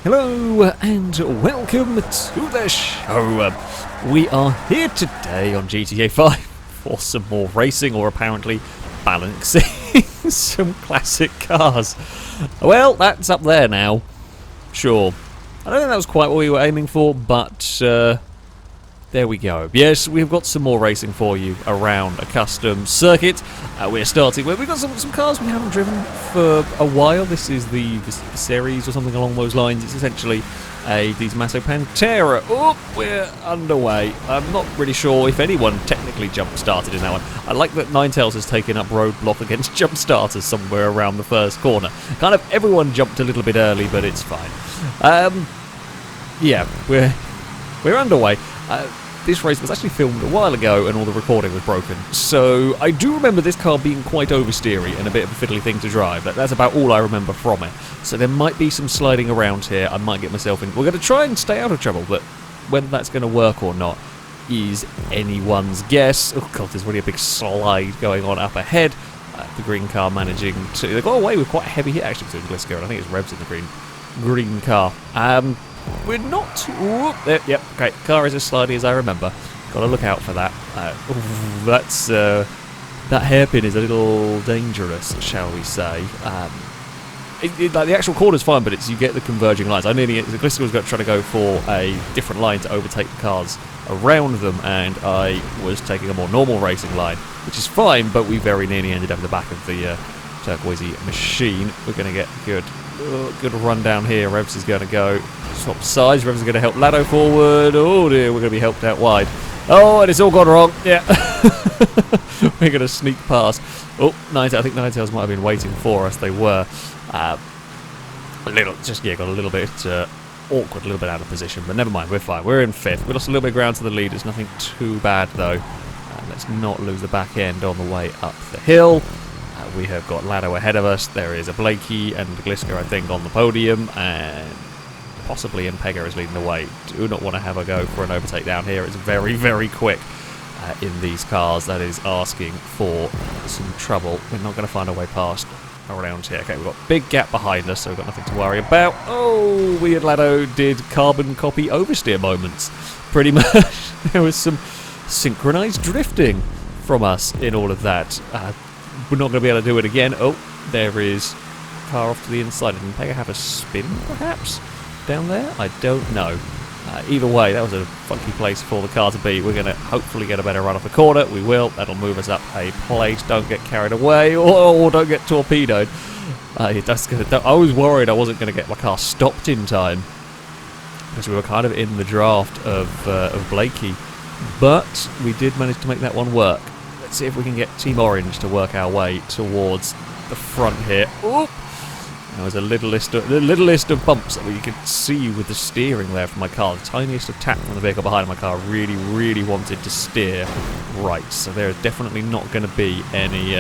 Hello and welcome to the show. We are here today on GTA 5 for some more racing, or apparently balancing some classic cars. Well, that's up there now. Sure. I don't think that was quite what we were aiming for, but there we go. Yes, we've got some more racing for you around a custom circuit. We're starting with, we've got some cars we haven't driven for a while. This is the series or something along those lines. It's essentially a Masso Pantera. Oh, we're underway. I'm not really sure if anyone technically jump-started in that one. I like that Ninetales has taken up roadblock against jump-starters somewhere around the first corner. Kind of everyone jumped a little bit early, but it's fine. Yeah, we're underway. This race was actually filmed a while ago and all the recording was broken. So I do remember this car being quite oversteery and a bit of a fiddly thing to drive. That's about all I remember from it. So there might be some sliding around here. I might get myself in. We're going to try and stay out of trouble, but whether that's going to work or not is anyone's guess. Oh god, there's really a big slide going on up ahead. The green car managing to... They got away with quite a heavy hit actually to Glisco, and I think it's Revs in the green car. We're not... Whoop, there, yep, okay, car is as slidey as I remember. Gotta look out for that. That's... that hairpin is a little dangerous, shall we say. Like the actual corner's fine, but it's you get the converging lines. The Glisco was trying to go for a different line to overtake the cars around them, and I was taking a more normal racing line, which is fine, but we very nearly ended up in the back of the turquoisey machine. We're going to get good run down here. Revs is going to go swap sides. Revs is going to help Lado forward. Oh dear, we're going to be helped out wide. Oh, and it's all gone wrong. Yeah. We're going to sneak past. Oh, I think Ninetales might have been waiting for us. They were. Got a little bit awkward, a little bit out of position, but never mind, we're fine. We're in fifth. We lost a little bit of ground to the leaders. Nothing too bad, though. Let's not lose the back end on the way up the hill. We have got Lado ahead of us. There is a Blakey and Glisco, I think, on the podium, and possibly Impega is leading the way. Do not want to have a go for an overtake down here. It's very, very quick in these cars. That is asking for some trouble. We're not going to find a way past around here. Okay, we've got a big gap behind us, so we've got nothing to worry about. Oh, we and Lado did carbon copy oversteer moments. Pretty much. There was some synchronized drifting from us in all of that. We're not going to be able to do it again. Oh, there is car off to the inside. Did Impega have a spin, perhaps, down there? I don't know. Either way, that was a funky place for the car to be. We're going to hopefully get a better run off the corner. We will. That'll move us up a place. Don't get carried away, or don't get torpedoed. I was worried I wasn't going to get my car stopped in time, because we were kind of in the draft of Blakey. But we did manage to make that one work. Let's see if we can get Team Orange to work our way towards the front here. Oop. There was a little list of bumps that you could see with the steering there from my car. The tiniest of tap from the vehicle behind my car really, really wanted to steer right. So there's definitely not going to be any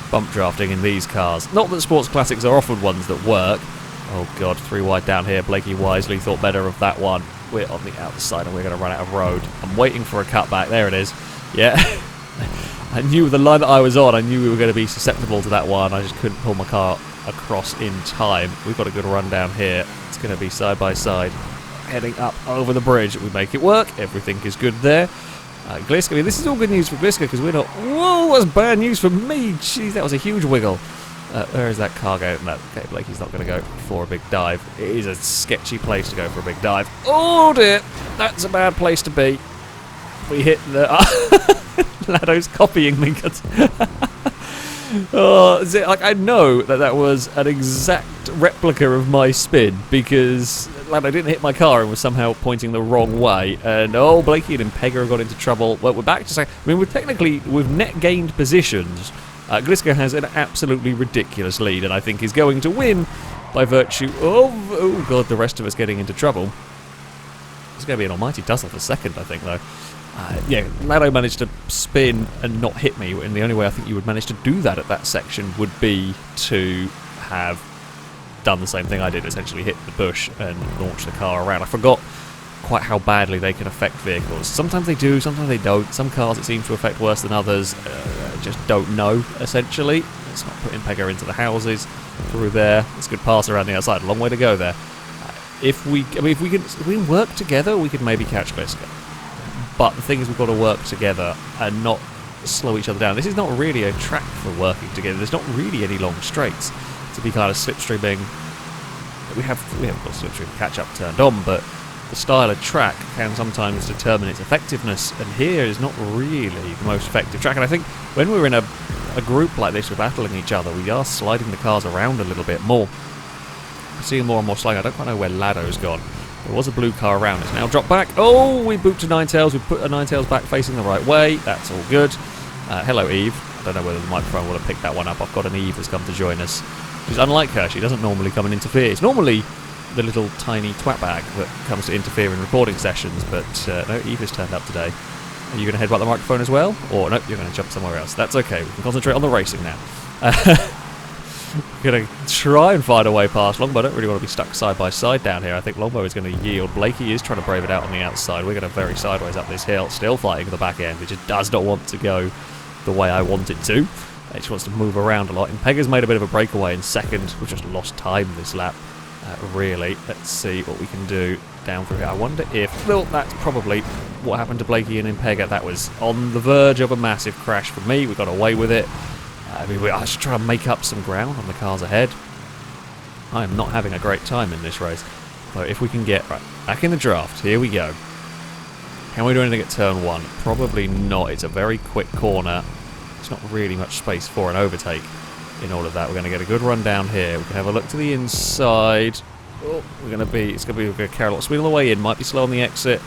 bump drafting in these cars. Not that sports classics are offered ones that work. Oh god, 3 wide down here. Blakey wisely thought better of that one. We're on the outside and we're going to run out of road. I'm waiting for a cutback. There it is. Yeah. I knew the line that I was on, I knew we were going to be susceptible to that one. I just couldn't pull my car across in time. We've got a good run down here. It's going to be side by side, heading up over the bridge. We make it work. Everything is good there. Glisco, I mean, this is all good news for Glisco because we're not... Whoa, that's bad news for me. Jeez, that was a huge wiggle. Where is that car going? No, okay, Blakey's not going to go for a big dive. It is a sketchy place to go for a big dive. Oh dear, that's a bad place to be. We hit the... Lado's copying me. I know that was an exact replica of my spin, because Lado didn't hit my car and was somehow pointing the wrong way. And Blakey and Impega got into trouble. Well, we're back to say, I mean, we've net gained positions. Glisco has an absolutely ridiculous lead, and I think is going to win by virtue of, oh god, the rest of us getting into trouble. It's going to be an almighty tussle for second, I think, though. Yeah, Lado managed to spin and not hit me, and the only way I think you would manage to do that at that section would be to have done the same thing I did, essentially hit the bush and launch the car around. I forgot quite how badly they can affect vehicles. Sometimes they do, sometimes they don't. Some cars it seems to affect worse than others. Just don't know, essentially. Let's not put Impega into the houses through there. It's a good pass around the outside. A long way to go there. if we can work together, we could maybe catch Gliska. But the thing is, we've got to work together and not slow each other down. This is not really a track for working together. There's not really any long straights to be kind of slipstreaming. We haven't got slipstream catch-up turned on, but the style of track can sometimes determine its effectiveness, and here is not really the most effective track. And I think when we're in a group like this, we're battling each other, we are sliding the cars around a little bit more. We're seeing more and more sliding. I don't quite know where Lado's gone. There was a blue car around. It's now dropped back. Oh, we booped a Ninetales. We put a Ninetales back facing the right way. That's all good. Hello, Eve. I don't know whether the microphone will have picked that one up. I've got an Eve that's come to join us. She's unlike her. She doesn't normally come and interfere. It's normally the little tiny twat bag that comes to interfere in recording sessions, but no, Eve has turned up today. Are you going to headbutt the microphone as well? Or no, you're going to jump somewhere else. That's okay. We can concentrate on the racing now. We're going to try and find a way past Longbow. I don't really want to be stuck side by side down here. I think Longbow is going to yield. Blakey is trying to brave it out on the outside. We're going to very sideways up this hill, still fighting at the back end. It just does not want to go the way I want it to. It just wants to move around a lot. Impega's made a bit of a breakaway in second. We've just lost time this lap, really. Let's see what we can do down through here. I wonder if... Well, that's probably what happened to Blakey and Impega. That was on the verge of a massive crash for me. We got away with it. I should try and make up some ground on the cars ahead. I am not having a great time in this race. So if we can get... Right, back in the draft. Here we go. Can we do anything at turn 1? Probably not. It's a very quick corner. There's not really much space for an overtake in all of that. We're going to get a good run down here. We can have a look to the inside. Oh, we're going to carry a lot of speed on the way in. Might be slow on the exit.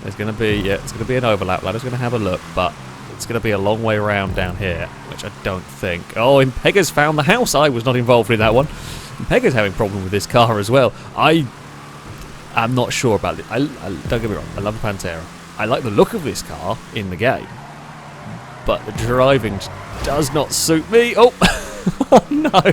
There's going to be an overlap. Ladder's going to have a look, but it's going to be a long way around down here, which I don't think. Oh, Impega's found the house. I was not involved in that one. Impega's having a problem with this car as well. I'm not sure about it. Don't get me wrong. I love the Pantera. I like the look of this car in the game, but the driving does not suit me. Oh, oh no.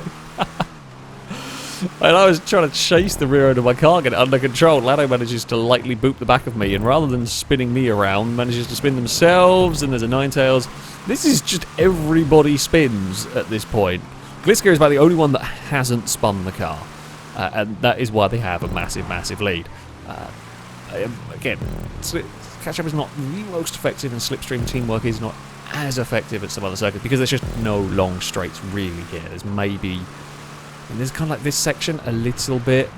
And I was trying to chase the rear end of my car, get it under control. Lado manages to lightly boop the back of me, and rather than spinning me around, manages to spin themselves, and there's a Ninetales. This is just everybody spins at this point. Gliska is about the only one that hasn't spun the car, and that is why they have a massive, massive lead. Again, catch-up is not the most effective, and slipstream teamwork is not as effective at some other circuits, because there's just no long straights really here. There's maybe... And there's kind of like this section a little bit,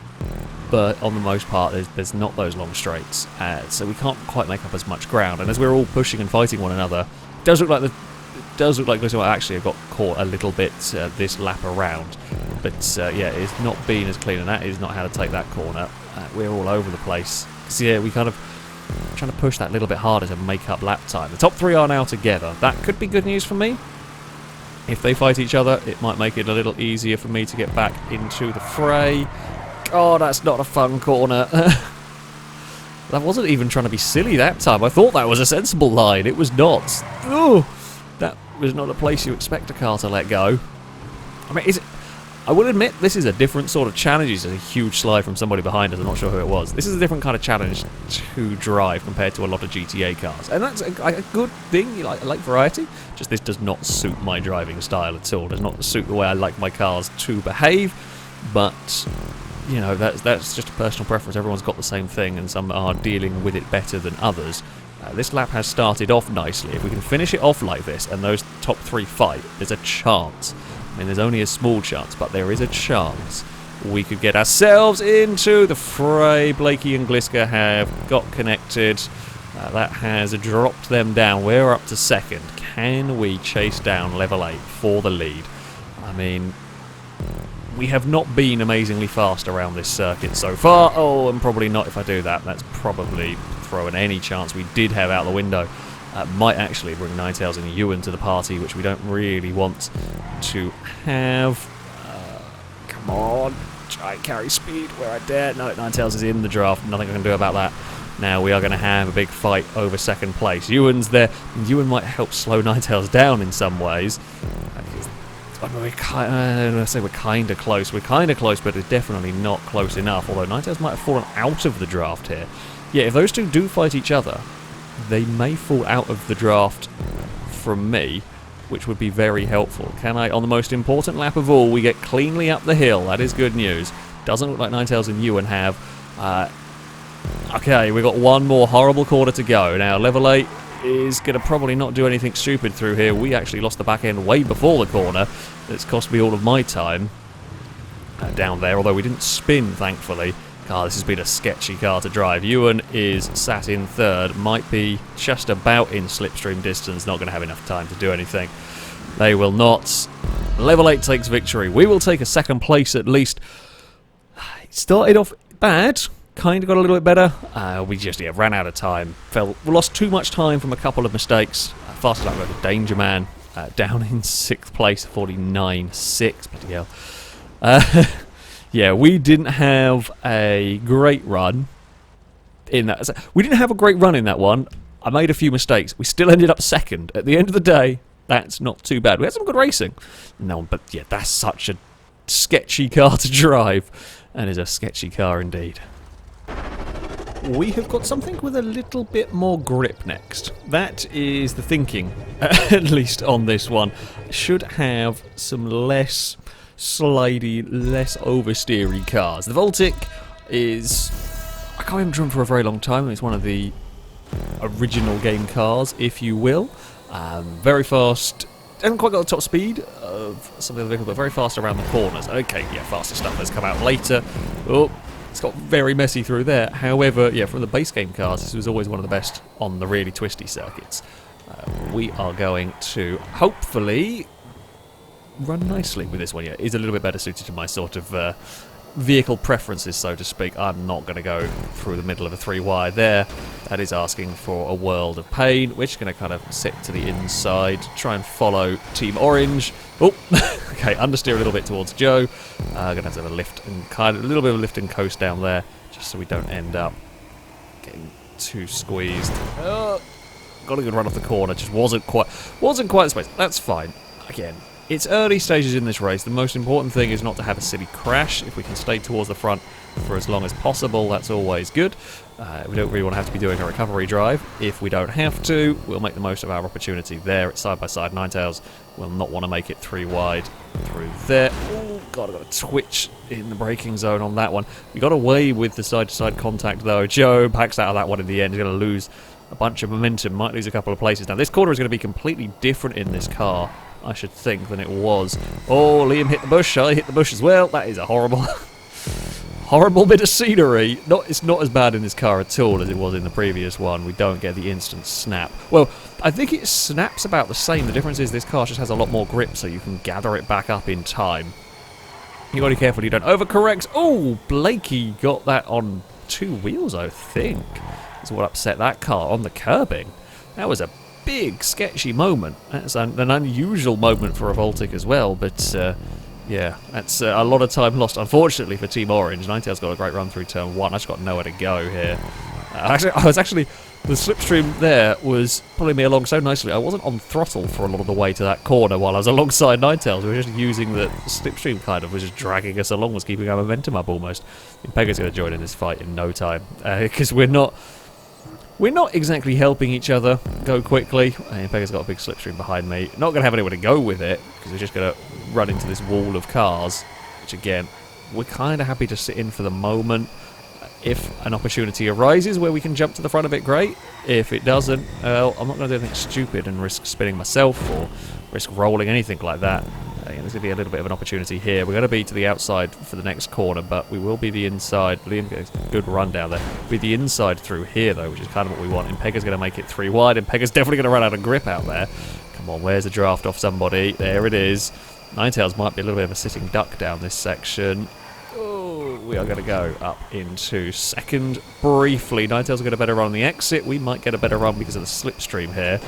but on the most part there's not those long straights, so we can't quite make up as much ground. And as we're all pushing and fighting one another, it does look like Gliska might actually have got caught a little bit this lap around. But yeah, it's not been as clean, and that is not how to take that corner. We're all over the place. So yeah, we kind of trying to push that little bit harder to make up lap time. The top 3 are now together. That could be good news for me. If they fight each other, it might make it a little easier for me to get back into the fray. Oh, that's not a fun corner. That wasn't even trying to be silly that time. I thought that was a sensible line. It was not. Ooh, that was not a place you expect a car to let go. I mean, I will admit, this is a different sort of challenge. It's a huge slide from somebody behind us. I'm not sure who it was. This is a different kind of challenge to drive compared to a lot of GTA cars. And that's a good thing. I like variety. Just this does not suit my driving style at all. Does not suit the way I like my cars to behave. But, you know, that's just a personal preference. Everyone's got the same thing, and some are dealing with it better than others. This lap has started off nicely. If we can finish it off like this, and those top 3 fight, there's a chance. I mean, there's only a small chance, but there is a chance we could get ourselves into the fray. Blakey and Gliska have got connected. That has dropped them down. We're up to second. Can we chase down level 8 for the lead? I mean, we have not been amazingly fast around this circuit so far. Oh, and probably not if I do that. That's probably throwing any chance we did have out the window. Might actually bring Ninetales and Ewan to the party, which we don't really want to have. Come on, try and carry speed where I dare. No, Ninetales is in the draft. Nothing I can do about that. Now we are going to have a big fight over second place. Ewan's there. Ewan might help slow Ninetales down in some ways. I mean, we're kind of close. We're kind of close, but it's definitely not close enough. Although Ninetales might have fallen out of the draft here. Yeah, if those two do fight each other, they may fall out of the draft from me, which would be very helpful. Can I, on the most important lap of all, we get cleanly up the hill. That is good news. Doesn't look like Ninetales and Ewan have Okay, we've got one more horrible corner to go. Now, level 8 is going to probably not do anything stupid through here. We actually lost the back end way before the corner. It's cost me all of my time down there, although we didn't spin, thankfully. God, this has been a sketchy car to drive. Ewan is sat in third, might be just about in slipstream distance, not going to have enough time to do anything. They will not. Level 8 takes victory. We will take a second place at least. It started off bad, kind of got a little bit better. We just ran out of time. We lost too much time from a couple of mistakes. Fastest lap go to Danger Man, down in 6th place, 49.6. Bloody hell. Yeah, we didn't have a great run in that. We didn't have a great run in that one. I made a few mistakes. We still ended up second. At the end of the day, that's not too bad. We had some good racing. No, but yeah, that's such a sketchy car to drive. And is a sketchy car indeed. We have got something with a little bit more grip next. That is the thinking, at least on this one. Should have some less slidey, less oversteery cars. The Voltic is... I can't even driven for a very long time. It's one of the original game cars, if you will. Very fast. Hasn't quite got the top speed of some of the other vehicles, but very fast around the corners. Okay, yeah, faster stuff has come out later. Oh, it's got very messy through there. However, yeah, from the base game cars, this was always one of the best on the really twisty circuits. We are going to hopefully run nicely with this one. Yeah, it's a little bit better suited to my sort of vehicle preferences, so to speak. I'm not going to go through the middle of a 3-wide there. That is asking for a world of pain, which is going to kind of sit to the inside, try and follow Team Orange. Oh, okay, understeer a little bit towards Joe. Going to have to have a lift and a little bit of a lift and coast down there, just so we don't end up getting too squeezed. Got a good run off the corner, just wasn't quite the space. That's fine. Again, it's early stages in this race. The most important thing is not to have a silly crash. If we can stay towards the front for as long as possible, that's always good. We don't really want to have to be doing a recovery drive. If we don't have to, we'll make the most of our opportunity there. It's side by side. Ninetales will not want to make it 3-wide through there. Oh, God, I've got a twitch in the braking zone on that one. We got away with the side-to-side contact, though. Joe backs out of that one in the end. He's going to lose a bunch of momentum, might lose a couple of places. Now, this corner is going to be completely different in this car, I should think, than it was. Oh, Liam hit the bush. I hit the bush as well. That is a horrible, horrible bit of scenery. It's not as bad in this car at all as it was in the previous one. We don't get the instant snap. Well, I think it snaps about the same. The difference is this car just has a lot more grip, so you can gather it back up in time. You got to be careful you don't overcorrect. Oh, Blakey got that on 2 wheels, I think. That's what upset that car on the curbing. That was a big, sketchy moment. That's an unusual moment for a Voltic as well, but yeah, that's a lot of time lost, unfortunately, for Team Orange. Ninetales got a great run through turn 1. I just got nowhere to go here. The slipstream there was pulling me along so nicely. I wasn't on throttle for a lot of the way to that corner while I was alongside Ninetales. We were just using the slipstream, kind of was just dragging us along, was keeping our momentum up almost. Pega's going to join in this fight in no time, because we're not exactly helping each other go quickly. And Pega's got a big slipstream behind me. Not going to have anywhere to go with it, because we're just going to run into this wall of cars, which again, we're kind of happy to sit in for the moment. If an opportunity arises where we can jump to the front of it, great. If it doesn't, well, I'm not going to do anything stupid and risk spinning myself or risk rolling, anything like that. There's going to be a little bit of an opportunity here. We're going to be to the outside for the next corner, but we will be the inside. Liam gets a good run down there. Be the inside through here, though, which is kind of what we want. Impega's going to make it 3-wide. Impega's definitely going to run out of grip out there. Come on, where's the draft off somebody? There it is. Ninetales might be a little bit of a sitting duck down this section. We are going to go up into second briefly. Ninetales will get a better run on the exit. We might get a better run because of the slipstream here.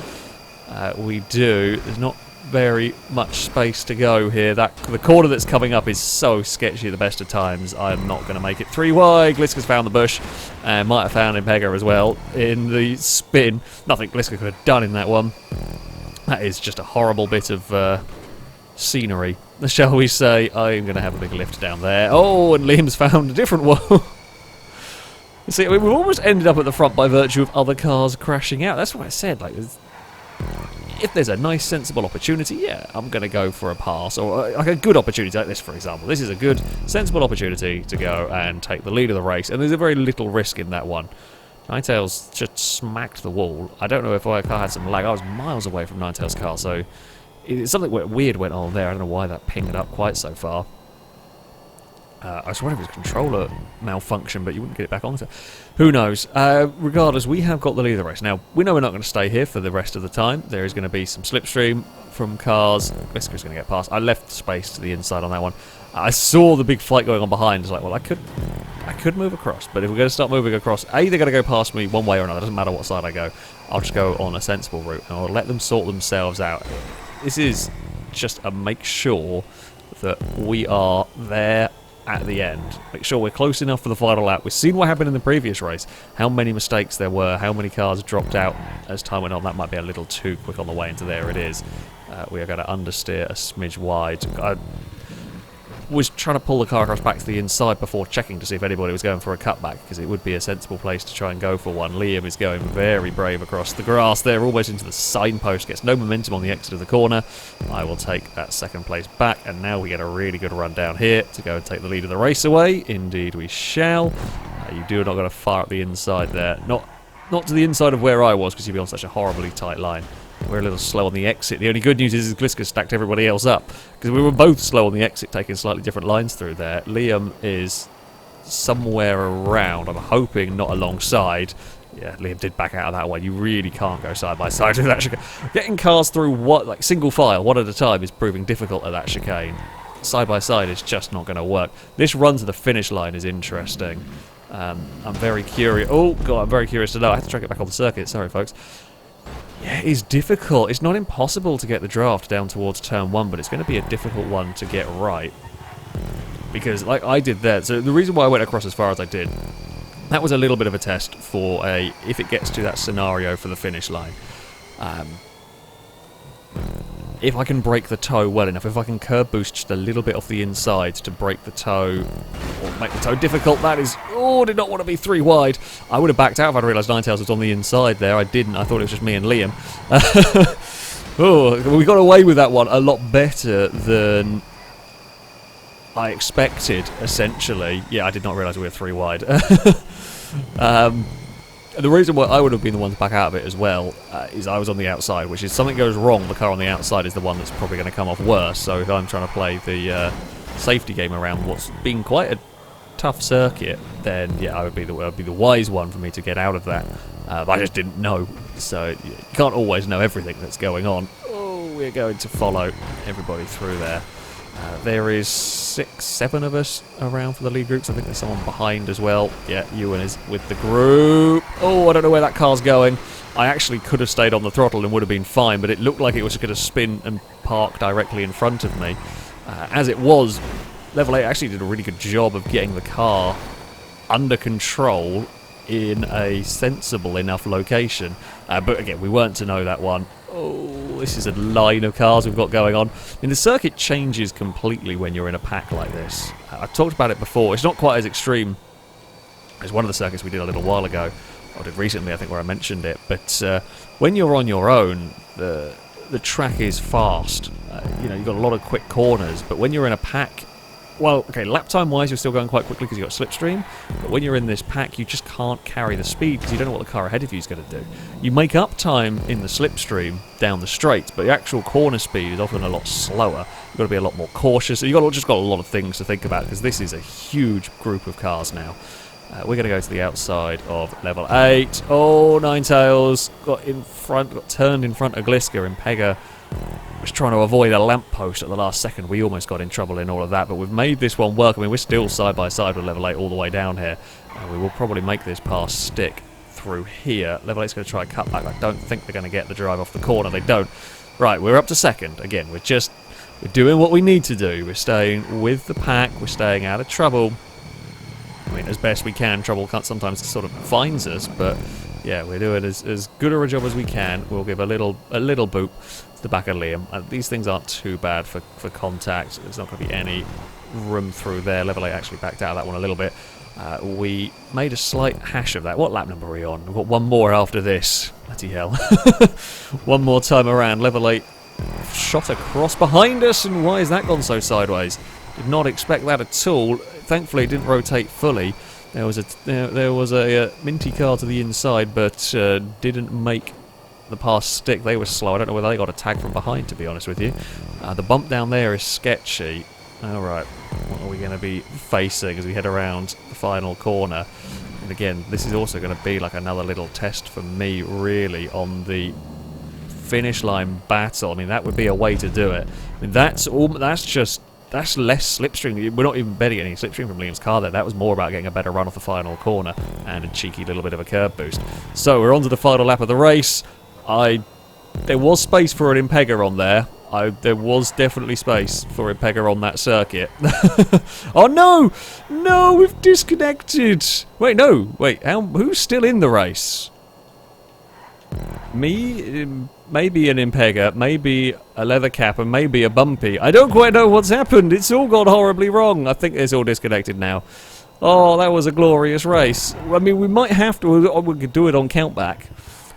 We do. There's not very much space to go here. The corner that's coming up is so sketchy at the best of times. I'm not going to make it 3-wide. Gliska's found the bush and might have found Impega as well in the spin. Nothing Gliska could have done in that one. That is just a horrible bit of scenery, shall we say. I'm going to have a big lift down there. Oh, and Liam's found a different one. See, I mean, we've almost ended up at the front by virtue of other cars crashing out. That's what I said. Like, If there's a nice, sensible opportunity, yeah, I'm going to go for a pass, or like a good opportunity like this, for example. This is a good, sensible opportunity to go and take the lead of the race, and there's a very little risk in that one. Ninetales just smacked the wall. I don't know if our car had some lag. I was miles away from Ninetales' car, so something weird went on there. I don't know why that pinged up quite so far. I was wondering if it was controller malfunction, but you wouldn't get it back on. So who knows? Regardless, we have got the lead of the race. Now, we know we're not going to stay here for the rest of the time. There is going to be some slipstream from cars. Glisker's going to get past. I left space to the inside on that one. I saw the big fight going on behind. It's like, well, I could move across, but if we're going to start moving across, A, they're going to go past me one way or another. It doesn't matter what side I go. I'll just go on a sensible route, and I'll let them sort themselves out. This is just a make sure that we are there at the end. Make sure we're close enough for the final lap. We've seen what happened in the previous race, how many mistakes there were, how many cars dropped out as time went on. That might be a little too quick on the way into there. It is. We are going to understeer a smidge wide. I was trying to pull the car across back to the inside before checking to see if anybody was going for a cutback, because it would be a sensible place to try and go for one. Liam is going very brave across the grass there, almost into the signpost, gets no momentum on the exit of the corner. I will take that second place back, and now we get a really good run down here to go and take the lead of the race away. Indeed we shall. You do not got to fire up the inside there. Not to the inside of where I was, because you'd be on such a horribly tight line. We're a little slow on the exit. The only good news is Gliska stacked everybody else up, because we were both slow on the exit, taking slightly different lines through there. Liam is somewhere around. I'm hoping not alongside. Yeah, Liam did back out of that one. You really can't go side by side with that chicane. Getting cars through like single file, one at a time, is proving difficult at that chicane. Side by side is just not going to work. This run to the finish line is interesting. I'm very curious. Oh god, I'm very curious to know. I have to try to get back on the circuit. Sorry, folks. Yeah, it's difficult. It's not impossible to get the draft down towards turn 1, but it's going to be a difficult one to get right. Because, like I did there, so the reason why I went across as far as I did, that was a little bit of a test for if it gets to that scenario for the finish line. If I can break the toe well enough, if I can curb boost just a little bit off the inside to break the toe, or make the toe difficult, that is... Oh, did not want to be 3 wide. I would have backed out if I'd realised Ninetales was on the inside there. I didn't. I thought it was just me and Liam. Oh, we got away with that one a lot better than I expected, essentially. Yeah, I did not realise we were 3 wide. The reason why I would have been the one to back out of it as well is I was on the outside, which is something goes wrong, the car on the outside is the one that's probably going to come off worse. So if I'm trying to play the safety game around what's been quite a tough circuit, then yeah, I would be the wise one for me to get out of that. But I just didn't know, so you can't always know everything that's going on. Oh, we're going to follow everybody through there. There is 6, 7 of us around for the lead groups. I think there's someone behind as well. Yeah, Ewan is with the group. Oh, I don't know where that car's going. I actually could have stayed on the throttle and would have been fine, but it looked like it was going to spin and park directly in front of me. As it was, Level 8 actually did a really good job of getting the car under control in a sensible enough location. But again, we weren't to know that one. Oh, this is a line of cars we've got going on. I mean, the circuit changes completely when you're in a pack like this. I've talked about it before. It's not quite as extreme as one of the circuits we did a little while ago. I did recently, I think, where I mentioned it. But when you're on your own, the track is fast. You know, you've got a lot of quick corners. But when you're in a pack... Well, okay, lap time wise you're still going quite quickly because you've got slipstream, but when you're in this pack you just can't carry the speed because you don't know what the car ahead of you is going to do. You make up time in the slipstream down the straights, but the actual corner speed is often a lot slower. You've got to be a lot more cautious. You've just got a lot of things to think about because this is a huge group of cars now. We're going to go to the outside of level 8. Oh, Ninetales got turned in front of Gliska, and Pega was trying to avoid a lamppost at the last second. We almost got in trouble in all of that, but we've made this one work. I mean, we're still side by side with level 8 all the way down here. We will probably make this pass stick through here. Level 8's going to try a cutback. I don't think they're going to get the drive off the corner. They don't. Right, we're up to second. Again, we're doing what we need to do. We're staying with the pack. We're staying out of trouble. I mean, as best we can. Trouble sometimes sort of finds us, but yeah, we're doing as good a job as we can. We'll give a little boop to the back of Liam. These things aren't too bad for contact. There's not going to be any room through there. Level 8 actually backed out of that one a little bit. We made a slight hash of that. What lap number are we on? We've got one more after this. Bloody hell. One more time around. Level 8 shot across behind us, and why has that gone so sideways? Did not expect that at all. Thankfully, it didn't rotate fully. There was a minty car to the inside, but didn't make the pass stick. They were slow. I don't know whether they got a tag from behind, to be honest with you. The bump down there is sketchy. Alright, what are we going to be facing as we head around the final corner? And again, this is also going to be like another little test for me, really, on the finish line battle. I mean, that would be a way to do it. I mean, that's less slipstream. We're not even betting any slipstream from Liam's car there. That was more about getting a better run off the final corner and a cheeky little bit of a curb boost. So we're on to the final lap of the race. There was space for an Impega on there. There was definitely space for a Impega on that circuit. Oh no! No, we've disconnected! Wait, no! Wait, who's still in the race? Me? Maybe an Impega, maybe a leather cap, and maybe a bumpy. I don't quite know what's happened. It's all gone horribly wrong. I think it's all disconnected now. Oh, that was a glorious race. I mean, we might have to... we could do it on countback.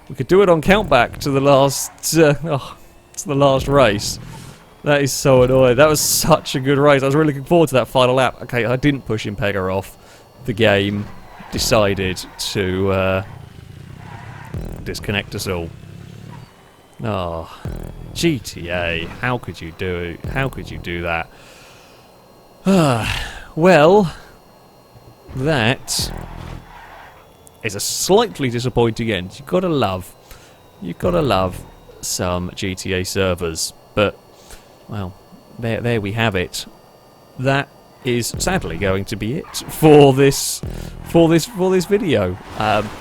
We could do it on countback to the last race. That is so annoying. That was such a good race. I was really looking forward to that final lap. Okay, I didn't push Impega off. The game decided to disconnect us all. Oh, GTA. How could you do it? How could you do that? Well, that is a slightly disappointing end. You've got to love some GTA servers, but well, there we have it. That is sadly going to be it for this video.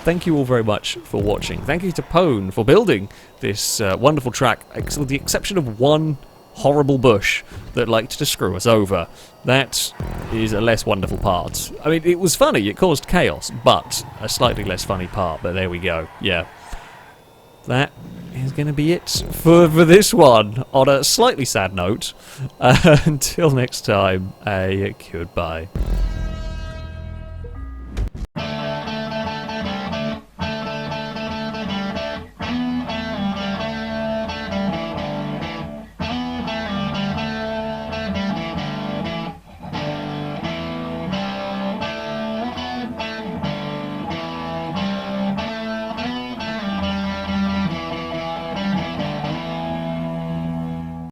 Thank you all very much for watching. Thank you to Pone for building this wonderful track, with the exception of one horrible bush that liked to screw us over. That is a less wonderful part. I mean, it was funny, it caused chaos, but a slightly less funny part, but there we go. Yeah. That is going to be it for this one, on a slightly sad note. Until next time, a goodbye.